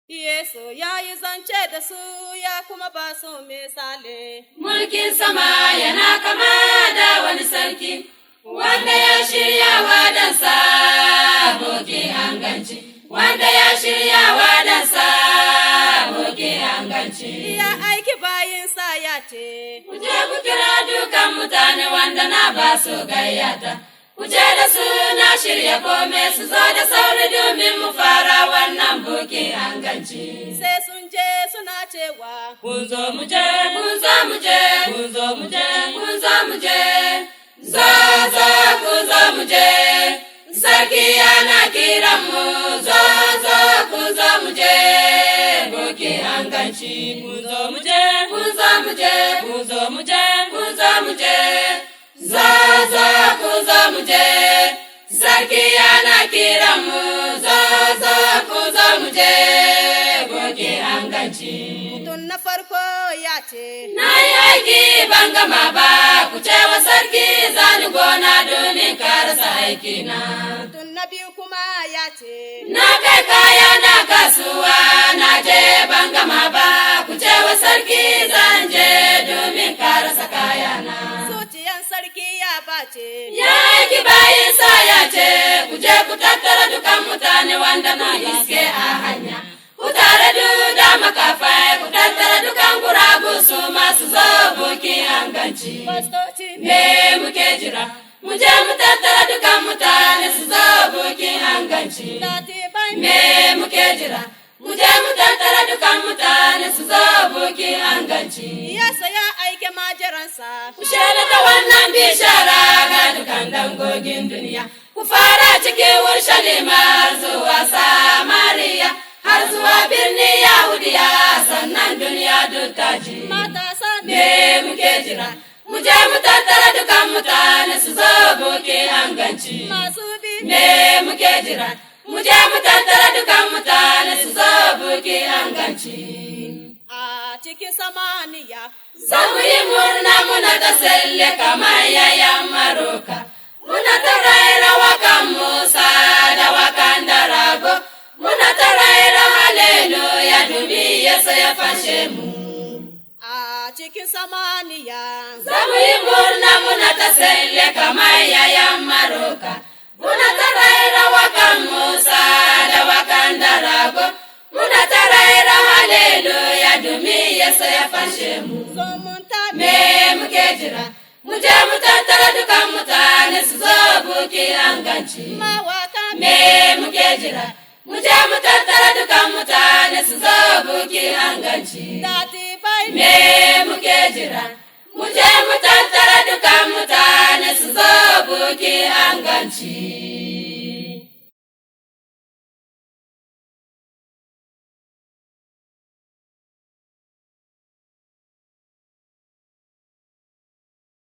Yesu ya yi zance da su ya kuma ba su misali. Mulkin sama yana kama da wani sarki, wanda ya shirya wadansa boke hanganci, wanda ya shirya wadansa boke hanganci. Ya aiki bayinsa ya ce, Ku je ku kira dukan mutane wanda na ba su gayyata. Ku je da su na shirya kome su zo da sauri domin mu fara wannan bukin hanganci. sai sun je suna cewa, Kun zo mu je, kun zo mu je, kun zo mu je, kun zo mu je. Zo zo kun zo mu je. Sarki yana kiran mu, zo zo kun zo mu je. Bukin hanganci, kun zo mu je, kun zo mu je, kun zo mu je, kun zo mu je. Zo zo kun zo mu je. Sarki yana kiran mu, zo zo kun zo mu je. Bukin hanganci. mutum na farko ya ce, Na yi aiki ban gama ba, ku ce wa sarki zani gona domin karasa aikina. mutum na biyu kuma ya ce, Na kai kaya na kasuwa, na je ban gama ba, ku ce wa sarki zan je domin karasa kayana. zuciyan sarki ya bace, Ya aiki bayinsa ya ce, ku je ku tattara dukan mutane wanda na iske a hanya. Ku tare da makafai, ku tattara dukan guragu su masu zo bukin hanganci. fastoci Me muke jira, mu je mu tattara dukan mutane su zo bukin hanganci. latibai Me muke jira, mu je mu tattara dukan mutane su zo bukin hanganci. ya saya aike majiransa, Ku ta wannan bishara ga dukan dangogin duniya. Ku fara cikin Urshalima har zuwa Samariya, har zuwa birnin Yahudiya, sannan duniya duk ta ji. matasa Me muke jira, mu je mu tattara dukan mutane su zo bukin hanganci. masu bi Me muke jira, mu je mu tattara dukan mutane su zo bukin hanganci. a cikin samaniya, Za mu yi murna muna ta selle kamar yayan maroka. Muna ta raira wakan Musa da wakan Darago. Muna ta raira haleluya domin Yesu ya fashe mu. a cikin samaniya, Za mu yi murna muna ta selle kamar yayan maroka. Muna ta raira wakan Musa da wakan Darago. Muna ta raira haleluya domin Yesu ya fashe mu. zumunta Me muke jira, mu je mu tattara dukan mutane su zo bukin hanganci. mawaka Me muke jira, mu je mu tattara dukan mutane su zo bukin hanganci. latibai Me muke jira, mu je mu tattara dukan mutane su zo bukin hanganci.